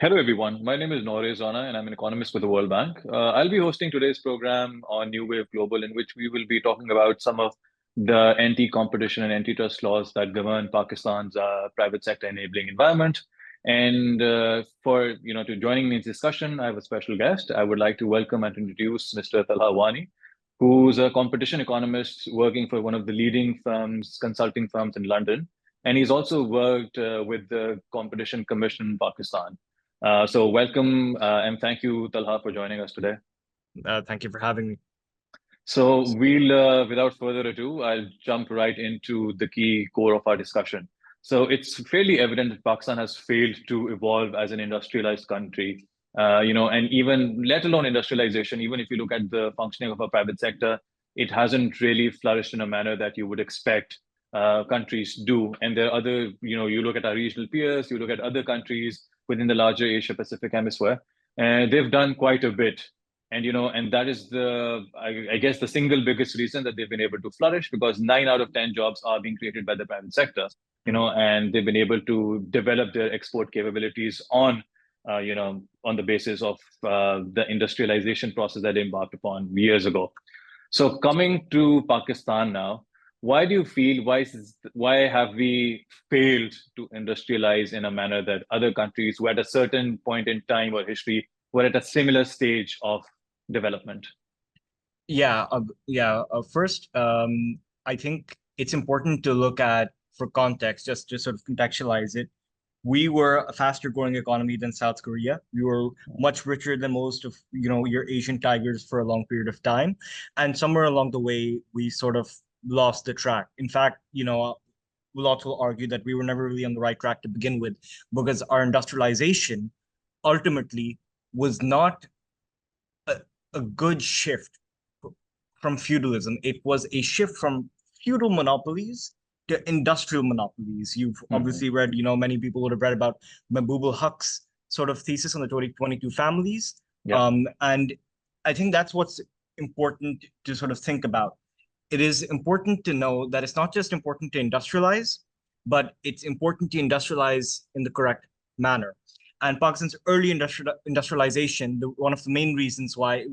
Hello, everyone. My name is Nauraiz Rana, and I'm an economist with the World Bank. I'll be hosting today's program on New Wave Global, in which we will be talking about some of the anti-competition and antitrust laws that govern Pakistan's private sector enabling environment. And for to joining me in this discussion, I have a special guest. I would like to welcome and introduce Mr. Talha Wani, who's a competition economist working for one of the leading firms, consulting firms in London, and he's also worked with the Competition Commission in Pakistan. So welcome and thank you, Talha, for joining us today. Thank you for having me. So without further ado, I'll jump right into the key core of our discussion. So it's fairly evident that Pakistan has failed to evolve as an industrialized country, and even let alone industrialization, even if you look at the functioning of our private sector, it hasn't really flourished in a manner that you would expect countries do. And there are other, you look at our regional peers, you look at other countries within the larger Asia Pacific hemisphere, and they've done quite a bit. And that is I guess, the single biggest reason that they've been able to flourish, because 9 out of 10 jobs are being created by the private sector, and they've been able to develop their export capabilities on the basis of the industrialization process that they embarked upon years ago. So coming to Pakistan now, why do you feel, why have we failed to industrialize in a manner that other countries who at a certain point in time or history were at a similar stage of development? First, I think it's important to look at, for context, just to sort of contextualize it. We were a faster growing economy than South Korea. We were much richer than most of your Asian tigers for a long period of time, and somewhere along the way we sort of lost the track. In fact, lots will argue that we were never really on the right track to begin with, because our industrialization ultimately was not a good shift from feudalism. It was a shift from feudal monopolies to industrial monopolies. You've obviously read, many people would have read about Mahbub Huq's sort of thesis on the 2022 families. Yeah. And I think that's what's important to sort of think about. It is important to know that it's not just important to industrialize, but it's important to industrialize in the correct manner. And Pakistan's early industrialization, one of the main reasons why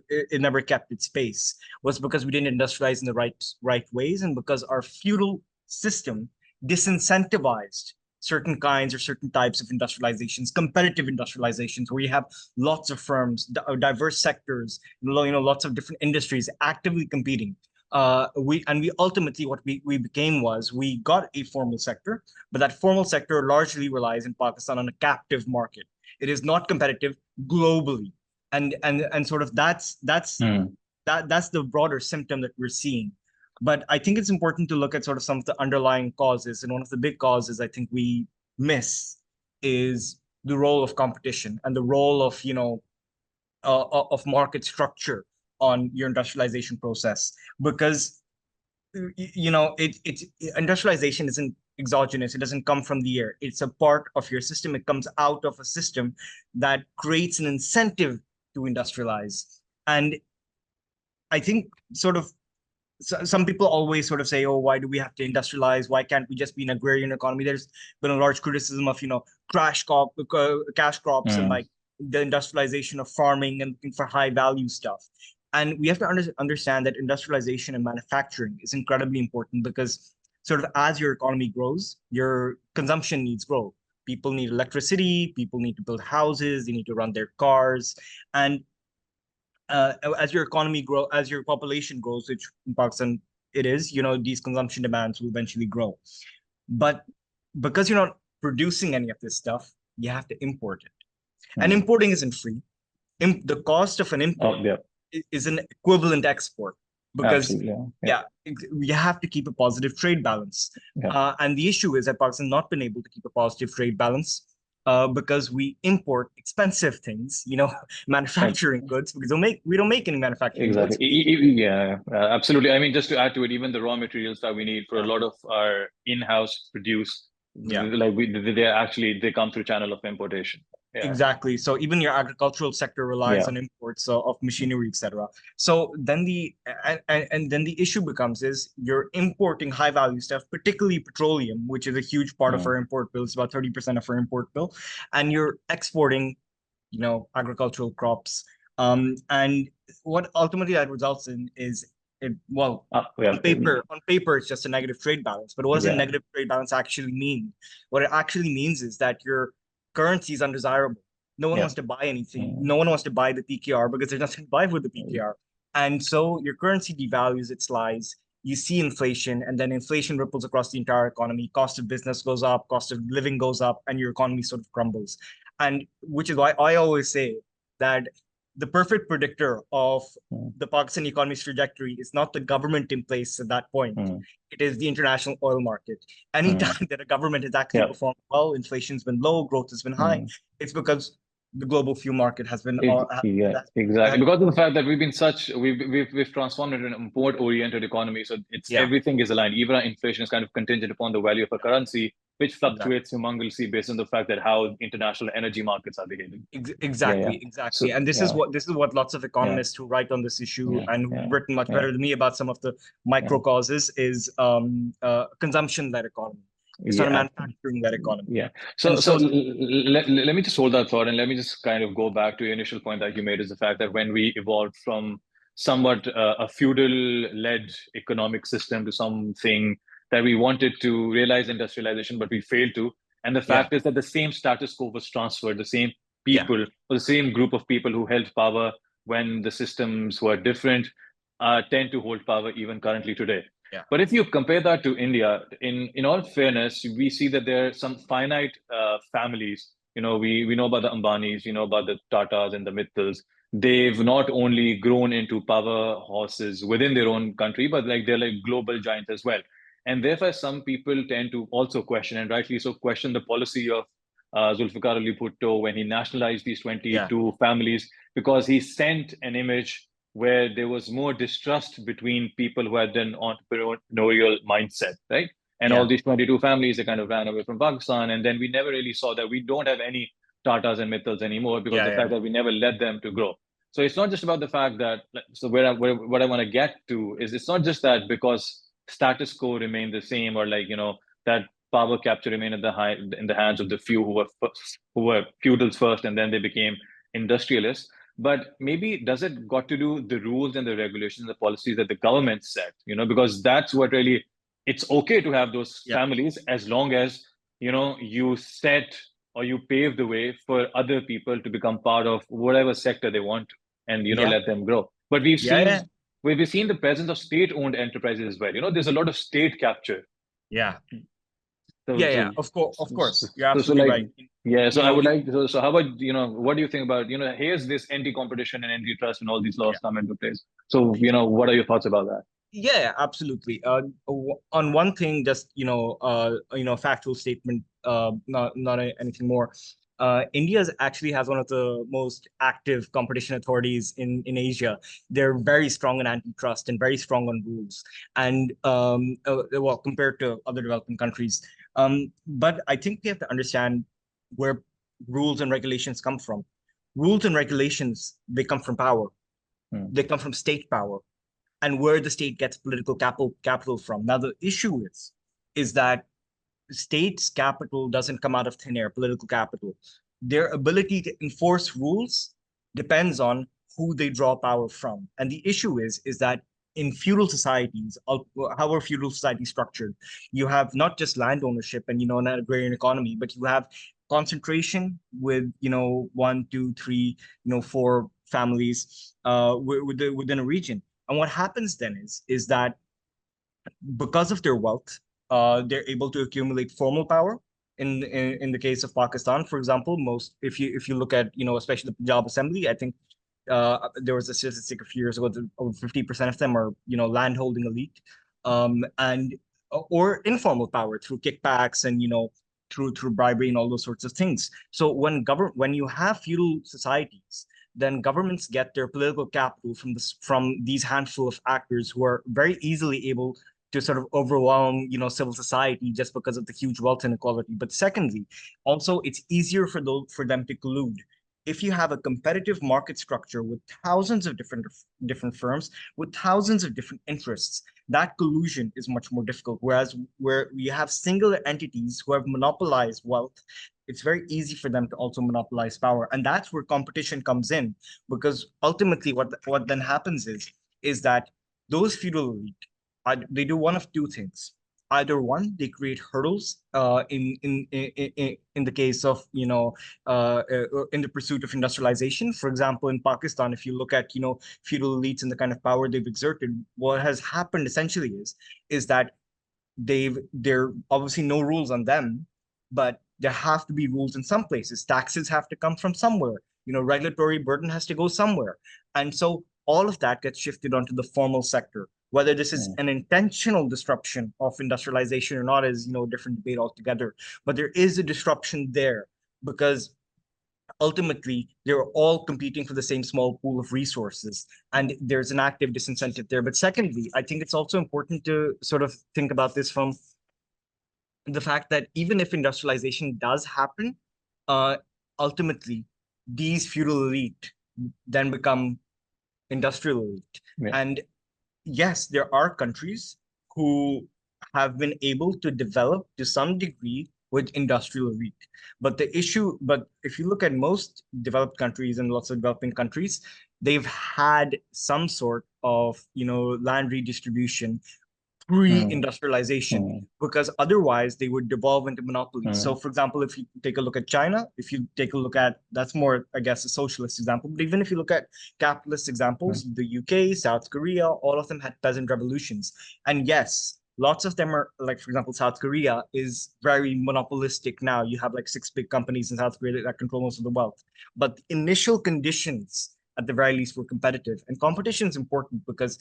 it never kept its pace, was because we didn't industrialize in the right ways, and because our feudal system disincentivized certain kinds or certain types of industrializations, competitive industrializations, where you have lots of firms, diverse sectors, lots of different industries actively competing. We ultimately, what we became was, we got a formal sector, but that formal sector largely relies in Pakistan on a captive market. It is not competitive globally, and sort of that's the broader symptom that we're seeing. But I think it's important to look at sort of some of the underlying causes, and one of the big causes I think we miss is the role of competition and the role of of market structure on your industrialization process. Because industrialization isn't exogenous. It doesn't come from the air. It's a part of your system. It comes out of a system that creates an incentive to industrialize. And I think sort of some people always sort of say, oh, why do we have to industrialize? Why can't we just be an agrarian economy? There's been a large criticism of cash crops and like the industrialization of farming and looking for high value stuff. And we have to understand that industrialization and manufacturing is incredibly important, because sort of as your economy grows, your consumption needs grow. People need electricity, people need to build houses, they need to run their cars. And as your economy grows, as your population grows, which in Pakistan it is, these consumption demands will eventually grow. But because you're not producing any of this stuff, you have to import it. And importing isn't free. The cost of an import is an equivalent export, because you have to keep a positive trade balance. And the issue is that Pakistan has not been able to keep a positive trade balance because we import expensive things, manufacturing goods, because we don't make any manufacturing goods. Absolutely. I mean, just to add to it, even the raw materials that we need for a lot of our in-house produce, they come through channel of importation. Yeah. Exactly. So even your agricultural sector relies on imports of machinery, etc. So then and then the issue becomes is you're importing high value stuff, particularly petroleum, which is a huge part of our import bill. It's about 30% of our import bill, and you're exporting, agricultural crops. And what ultimately that results in is on paper, it's just a negative trade balance. But what does a negative trade balance actually mean? What it actually means is that your currency is undesirable. No one wants to buy anything. No one wants to buy the PKR because there's nothing to buy with the PKR. And so your currency devalues its lies. You see inflation, and then inflation ripples across the entire economy. Cost of business goes up, cost of living goes up, and your economy sort of crumbles. And which is why I always say that the perfect predictor of the Pakistan economy's trajectory is not the government in place at that point. It is the international oil market. Anytime that a government has actually performed well, inflation's been low, growth has been high, it's because the global fuel market has been exactly, because of the fact that we've transformed into an import oriented economy, so everything is aligned. Even our inflation is kind of contingent upon the value of a currency, which fluctuates humongously based on the fact that how international energy markets are behaving. Exactly. So, and this is what lots of economists who write on this issue and who've written much better than me about some of the micro causes is consumption-led economy. It's not a manufacturing-led economy. So let me just hold that thought, and let me just kind of go back to your initial point that you made, is the fact that when we evolved from somewhat a feudal-led economic system to something that we wanted to realize industrialization, but we failed to. And the fact is that the same status quo was transferred, the same people, or the same group of people who held power when the systems were different, tend to hold power even currently today. But if you compare that to India, in all fairness, we see that there are some finite families. We know about the Ambanis, we know about the Tatas and the Mittals. They've not only grown into powerhouses within their own country, but they're like global giants as well. And therefore, some people tend to also question, and rightly so, question the policy of Zulfikar Ali Bhutto when he nationalized these 22 families, because he sent an image where there was more distrust between people who had an entrepreneurial mindset, right? And all these 22 families, they kind of ran away from Pakistan. And then we never really saw that we don't have any Tatas and Mittals anymore because the fact that we never let them to grow. So it's not just about the fact that, so what I want to get to is it's not just that because status quo remained the same, or that power capture remained in the hands of the few who were feudals first, and then they became industrialists. But maybe does it got to do the rules and the regulations and the policies that the government set, because that's what really, it's okay to have those families as long as, you set or you pave the way for other people to become part of whatever sector they want to, and, let them grow. But we've seen the presence of state-owned enterprises as well. There's a lot of state capture. Of course. You're absolutely right. So I would like to, so how about, what do you think about, here's this anti-competition and antitrust and all these laws come into place. So, what are your thoughts about that? Yeah, absolutely. On one thing, just, factual statement, not anything more. India actually has one of the most active competition authorities in Asia. They're very strong in antitrust and very strong on rules, and compared to other developing countries. But I think we have to understand where rules and regulations come from. Rules and regulations, they come from power. They come from state power, and where the state gets political capital from. Now, the issue is that state's capital doesn't come out of thin air, political capital. Their ability to enforce rules depends on who they draw power from. And the issue is that in feudal societies, how are feudal societies structured? You have not just land ownership and, an agrarian economy, but you have concentration with, 1, 2, 3, 4 families within a region. And what happens then is that because of their wealth, they're able to accumulate formal power. In the case of Pakistan, for example, if you look at especially the Punjab Assembly, I think there was a statistic a few years ago that over 50% of them are landholding elite, and or informal power through kickbacks and through bribery and all those sorts of things. So when you have feudal societies, then governments get their political capital from these handful of actors who are very easily able to sort of overwhelm, civil society just because of the huge wealth inequality. But secondly, also it's easier for them to collude. If you have a competitive market structure with thousands of different firms with thousands of different interests, that collusion is much more difficult. Whereas where we have singular entities who have monopolized wealth, it's very easy for them to also monopolize power. And that's where competition comes in, because ultimately what then happens is that those feudal elite, they do one of two things. Either one, they create hurdles in the case of, in the pursuit of industrialization. For example, in Pakistan, if you look at, feudal elites and the kind of power they've exerted, what has happened essentially is that there are obviously no rules on them, but there have to be rules in some places. Taxes have to come from somewhere. Regulatory burden has to go somewhere. And so all of that gets shifted onto the formal sector. Whether this is an intentional disruption of industrialization or not is, a different debate altogether. But there is a disruption there because ultimately they're all competing for the same small pool of resources, and there's an active disincentive there. But secondly, I think it's also important to sort of think about this from the fact that even if industrialization does happen, uh, ultimately these feudal elite then become industrial elite. Yeah. And yes, there are countries who have been able to develop to some degree with industrial elite. But if you look at most developed countries and lots of developing countries, they've had some sort of, land redistribution pre-industrialization, because otherwise they would devolve into monopolies. So for example, if you take a look at China, if you take a look at, that's more, I guess, a socialist example, but even if you look at capitalist examples, the UK, South Korea, all of them had peasant revolutions. And yes, lots of them are, like, for example, South Korea is very monopolistic now. You have like 6 big companies in South Korea that control most of the wealth. But the initial conditions, at the very least, were competitive. And competition is important because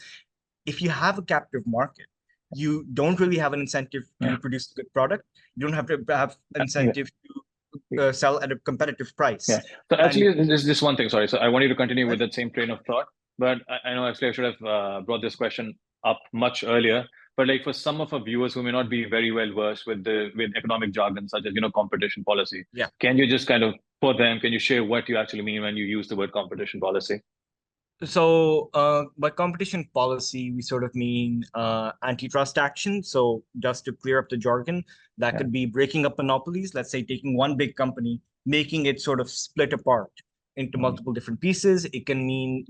if you have a captive market, you don't really have an incentive to produce a good product. You don't have to have an incentive to sell at a competitive price. Yeah. So actually, there's this one thing. Sorry. So I want you to continue with that same train of thought. But I know actually I should have brought this question up much earlier. But like for some of our viewers who may not be very well versed with economic jargon, such as competition policy, can you just kind of, for them, can you share what you actually mean when you use the word competition policy? So by competition policy, we sort of mean antitrust action. So just to clear up the jargon, that could be breaking up monopolies. Let's say taking one big company, making it sort of split apart into multiple different pieces. It can mean,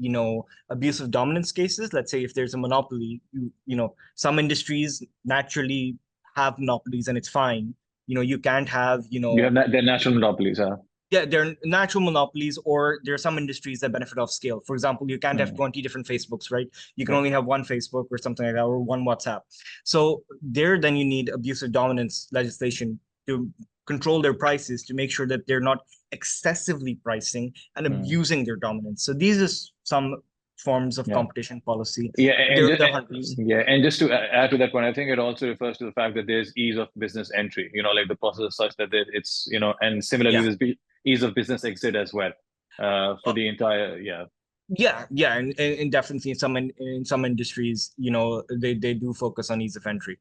abuse of dominance cases. Let's say if there's a monopoly, some industries naturally have monopolies and it's fine. You can't have, You have they're national monopolies, huh? Yeah, they're natural monopolies, or there are some industries that benefit off scale. For example, you can't have 20 different Facebooks, right? You can only have one Facebook or something like that, or one WhatsApp. So then you need abuse of dominance legislation to control their prices, to make sure that they're not excessively pricing and abusing their dominance. So these are some forms of competition policy. And just to add to that point, I think it also refers to the fact that there's ease of business entry, like the process is such that it's, and similarly there's ease of business exit as well, for the entire. And definitely in some industries, they do focus on ease of entry.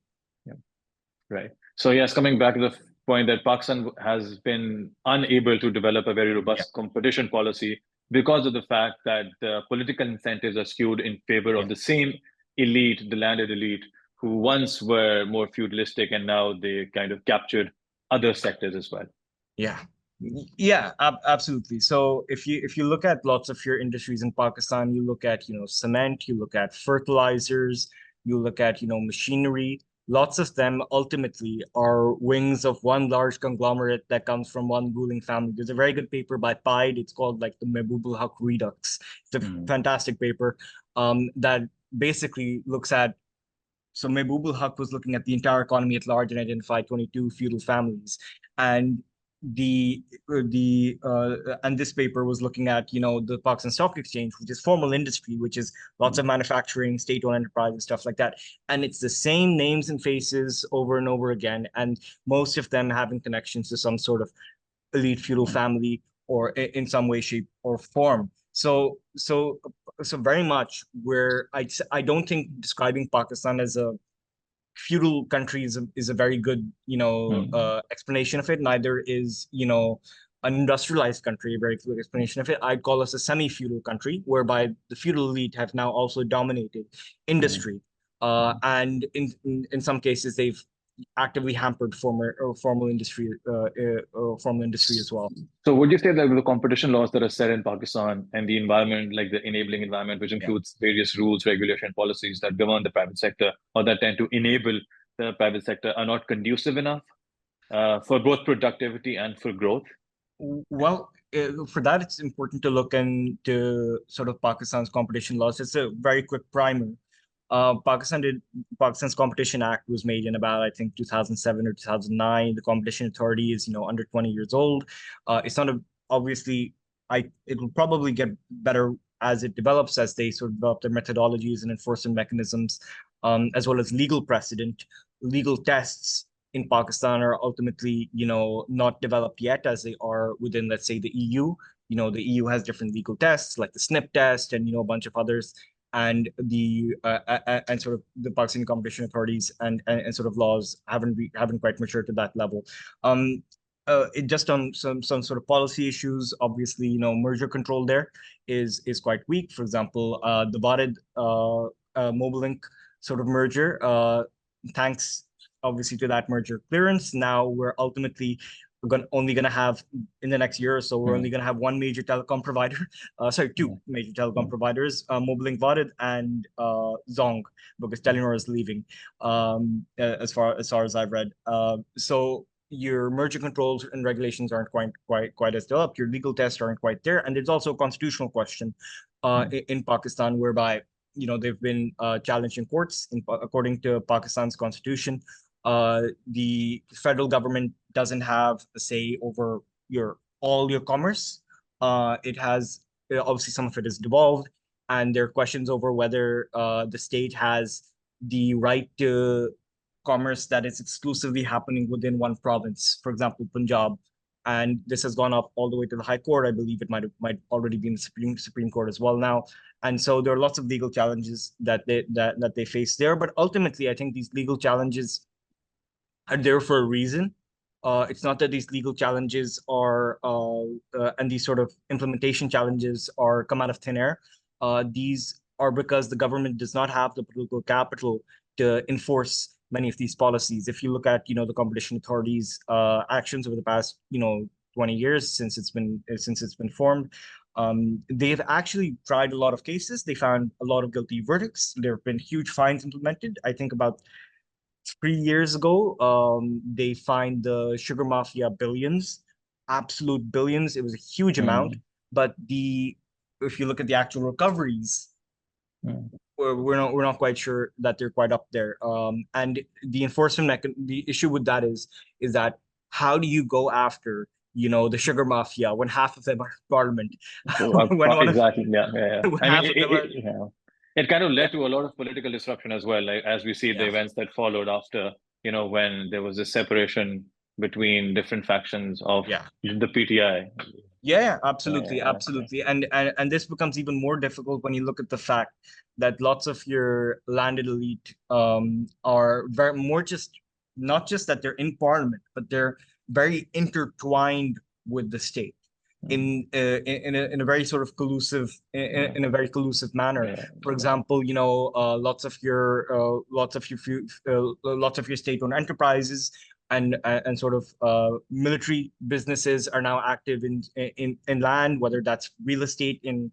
Right. So yes, coming back to the point that Pakistan has been unable to develop a very robust competition policy because of the fact that the political incentives are skewed in favor of the same elite, the landed elite, who once were more feudalistic, and now they kind of captured other sectors as well. Absolutely. So if you look at lots of your industries in Pakistan, you look at cement, you look at fertilizers, you look at machinery. Lots of them ultimately are wings of one large conglomerate that comes from one ruling family. There's a very good paper by Pied. It's called like the Mehboob Haq Redux. It's a fantastic paper that basically looks at. So Mehboob Haq was looking at the entire economy at large and identified 22 feudal families, and and this paper was looking at the Pakistan Stock Exchange, which is formal industry, which is lots of manufacturing, state-owned enterprise and stuff like that, and it's the same names and faces over and over again, and most of them having connections to some sort of elite feudal family or in some way, shape, or form. So very much where I don't think describing Pakistan as a feudal country is a very good, explanation of it. Neither is, an industrialized country a very good explanation of it. I'd call us a semi-feudal country, whereby the feudal elite have now also dominated industry. And in some cases, they've actively hampered formal industry as well. So would you say that the competition laws that are set in Pakistan and the environment, like the enabling environment, which Yeah. includes various rules, regulation, policies that govern the private sector or that tend to enable the private sector, are not conducive enough for both productivity and for growth? Well, for that, it's important to look into sort of Pakistan's competition laws. It's a very quick primer. Pakistan's Competition Act was made in about, I think, 2007 or 2009. The Competition Authority is, under 20 years old. It's not obviously, it will probably get better as it develops, as they sort of develop their methodologies and enforcement mechanisms, as well as legal precedent, legal tests in Pakistan are ultimately, not developed yet as they are within, let's say, the EU. The EU has different legal tests like the SNP test and, a bunch of others. And and sort of the Pakistani competition authorities and sort of laws haven't quite matured to that level. It just on some sort of policy issues, obviously, merger control there is quite weak. For example, the Varid Mobilink sort of merger, thanks obviously to that merger clearance, now we're ultimately only going to have, in the next year or so, we're only going to have one major telecom provider, two major telecom providers, Mobilink Varid and Zong, because Telenor is leaving, as far as I've read. So your merger controls and regulations aren't quite as developed. Your legal tests aren't quite there, and there's also a constitutional question in Pakistan, whereby they've been challenged in courts. According to Pakistan's constitution, the federal government doesn't have a say over all your commerce. It has, obviously, some of it is devolved, and there are questions over whether the state has the right to commerce that is exclusively happening within one province, for example, Punjab. And this has gone up all the way to the High Court. I believe it might already be in the Supreme Court as well now. And so there are lots of legal challenges that they face there. But ultimately, I think these legal challenges are there for a reason. It's not that these legal challenges are and these sort of implementation challenges are come out of thin air. These are because the government does not have the political capital to enforce many of these policies. If you look at the competition authorities' actions over the past 20 years since it's been formed, they've actually tried a lot of cases. They found a lot of guilty verdicts. There have been huge fines implemented. I think about 3 years ago, they fined the sugar mafia billions, absolute billions. It was a huge amount. But if you look at the actual recoveries, we're not quite sure that they're quite up there. And the the issue with that is that how do you go after the sugar mafia when half of them are in parliament? Exactly. I mean, it kind of led to a lot of political disruption as well, like as we see the events that followed after, when there was a separation between different factions of the PTI. Yeah, absolutely. And this becomes even more difficult when you look at the fact that lots of your landed elite are very more not just that they're in parliament, but they're very intertwined with the state in a very sort of collusive in a very collusive manner. For example, lots of your state-owned enterprises and sort of military businesses are now active in land, whether that's real estate in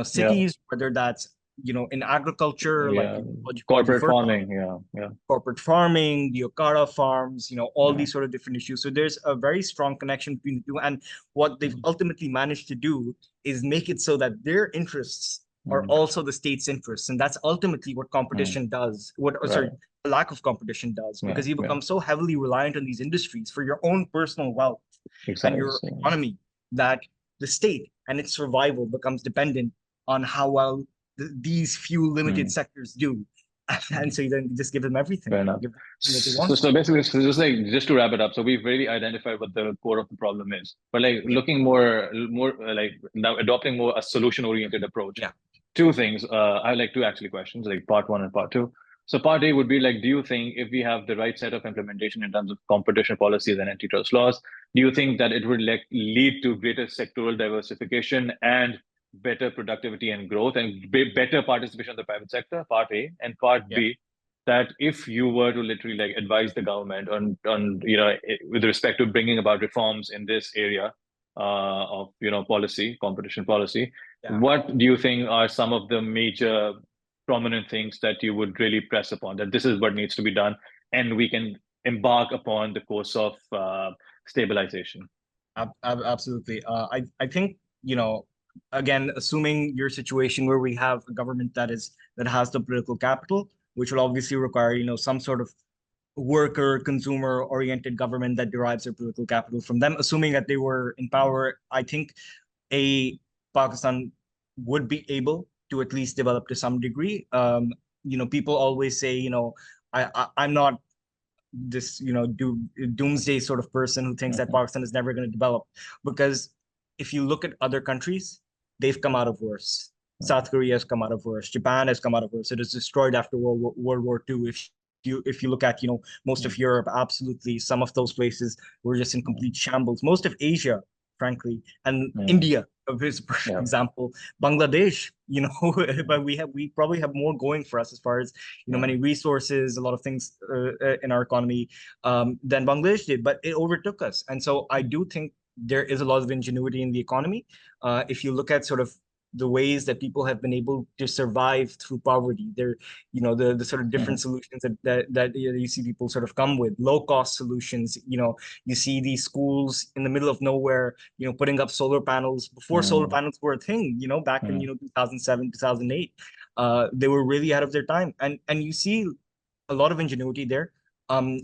cities, whether that's in agriculture, like corporate farming, corporate farming, the Okara farms, all these sort of different issues. So there's a very strong connection between the two. And what they've ultimately managed to do is make it so that their interests are also the state's interests. And that's ultimately what competition does. The lack of competition does, because you become so heavily reliant on these industries for your own personal wealth and your economy, that the state and its survival becomes dependent on how well these few limited sectors do. And so you then just give them everything. Fair enough. So basically, just to wrap it up, so we've really identified what the core of the problem is, but like looking more like now adopting more a solution-oriented approach. Two things. I like two actually questions, like part one and part two. So part A would be like, do you think if we have the right set of implementation in terms of competition policies and antitrust laws, do you think that it would like lead to greater sectoral diversification and better productivity and growth and better participation of the private sector? Part A. And part Yeah. B, that if you were to literally like advise the government on with respect to bringing about reforms in this area of policy, competition policy, Yeah. what do you think are some of the major prominent things that you would really press upon, that this is what needs to be done and we can embark upon the course of stabilization? Absolutely. I think, again, assuming your situation where we have a government that has the political capital, which will obviously require, some sort of worker consumer oriented government that derives their political capital from them, assuming that they were in power, I think a Pakistan would be able to at least develop to some degree. People always say, I'm not this, doomsday sort of person who thinks that Mhm. Pakistan is never going to develop, because if you look at other countries, they've come out of worse. South Korea has come out of worse. Japan has come out of worse. It was destroyed after World War II. If you look at most of Europe, absolutely, some of those places were just in complete shambles. Most of Asia, frankly, and India is a perfect Yeah. example. Bangladesh, but we probably have more going for us as far as many resources, a lot of things in our economy than Bangladesh did, but it overtook us. And so I do think there is a lot of ingenuity in the economy. If you look at sort of the ways that people have been able to survive through poverty, there, the sort of different solutions that you see people sort of come with, low cost solutions. You see these schools in the middle of nowhere, putting up solar panels before solar panels were a thing, back in 2007, 2008. They were really ahead of their time, and you see a lot of ingenuity there.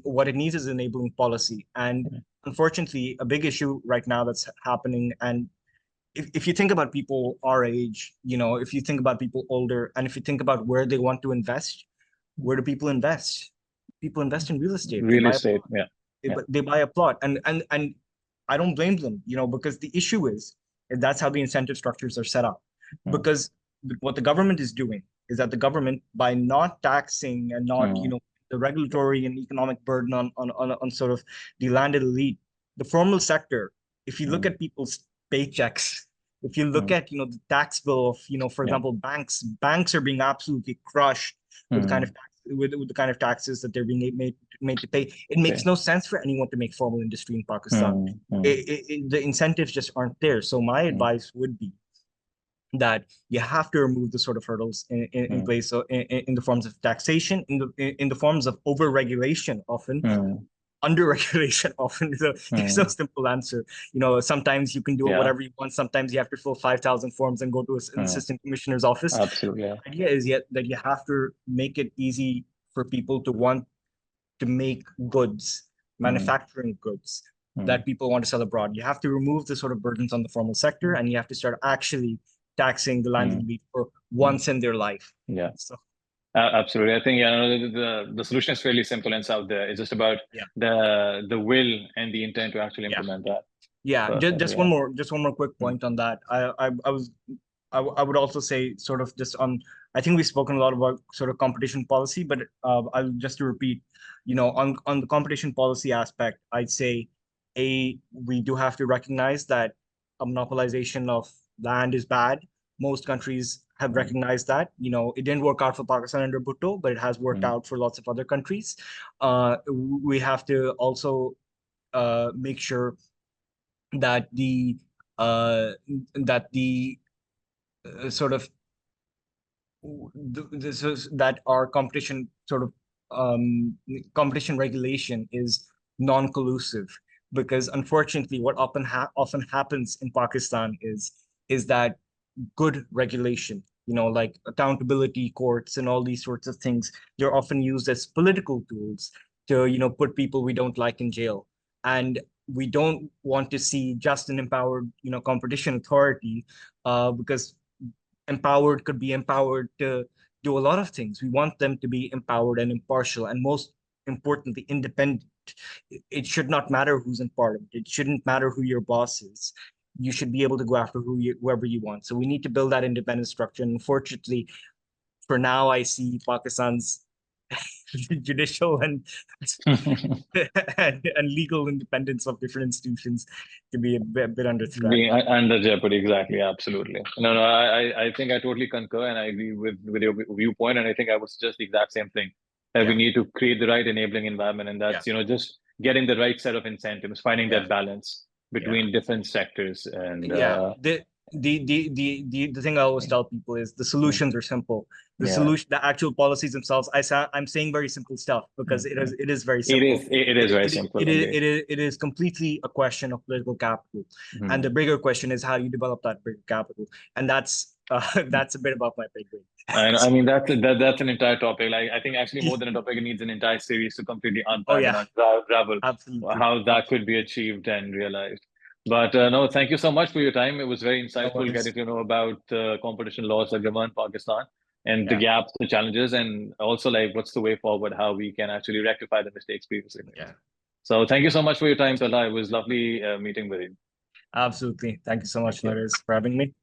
What it needs is enabling policy, and unfortunately, a big issue right now that's happening. And if you think about people our age, if you think about people older, and if you think about where they want to invest, where do people invest? People invest in real estate. They Real buy a estate. plot. Yeah. They, Yeah. they buy a plot, and I don't blame them, because the issue is that's how the incentive structures are set up. Because what the government is doing is that the government, by not taxing and not, the regulatory and economic burden on sort of the landed elite, the formal sector, if you look at people's paychecks, if you look at the tax bill of for Yeah. example banks are being absolutely crushed with the kind of with the kind of taxes that they're being made to pay. It makes no sense for anyone to make formal industry in Pakistan. The incentives just aren't there. So my advice would be that you have to remove the sort of hurdles in place, so in the forms of taxation, in the forms of over regulation, often under regulation, often. So there's no simple answer. Sometimes you can do Yeah. whatever you want. Sometimes you have to fill 5,000 forms and go to an assistant commissioner's office. Absolutely. Yeah. The idea is yet that you have to make it easy for people to want to make goods, manufacturing goods that people want to sell abroad. You have to remove the sort of burdens on the formal sector, and you have to start actually taxing the landed elite for once in their life. Yeah. So absolutely. I think the solution is fairly simple and out there. It's just about the will and the intent to actually implement that. Yeah, Perfect. just one more quick point on that. I would also say sort of just on, I think we've spoken a lot about sort of competition policy, but I'll just to repeat, on the competition policy aspect, I'd say we do have to recognize that a monopolization of land is bad. Most countries have recognized that. It didn't work out for Pakistan under Bhutto, but it has worked out for lots of other countries. We have to also make sure that uh, the sort of this is that our competition sort of competition regulation is non-collusive, because unfortunately what often happens in Pakistan is that good regulation, like accountability courts and all these sorts of things, they're often used as political tools to put people we don't like in jail. And we don't want to see just an empowered competition authority, because empowered could be empowered to do a lot of things. We want them to be empowered and impartial, and most importantly, independent. It should not matter who's in parliament. It shouldn't matter who your boss is. You should be able to go after whoever you want. So we need to build that independent structure. And unfortunately, for now, I see Pakistan's judicial and, and legal independence of different institutions to be a bit under threat. Being under jeopardy, exactly, absolutely. No, I think I totally concur, and I agree with your viewpoint, and I think I would suggest the exact same thing. That we need to create the right enabling environment, and that's just getting the right set of incentives, finding that balance between different sectors, and the thing I always tell people is the solutions are simple. The actual policies themselves. I'm saying very simple stuff because it is very simple. It is very simple. It is completely a question of political capital, and the bigger question is how you develop that bigger capital, and that's a bit above my pay grade. I mean that's an entire topic. Like I think actually more than a topic, it needs an entire series to completely unpack and unravel how that could be achieved and realized. But no, thank you so much for your time. It was very insightful getting to know about competition laws that govern Pakistan and the gaps, the challenges, and also like what's the way forward, how we can actually rectify the mistakes previously made. So thank you so much for your time, Talha. It was lovely meeting with you. Absolutely. Thank you so much, Nauraiz, for having me.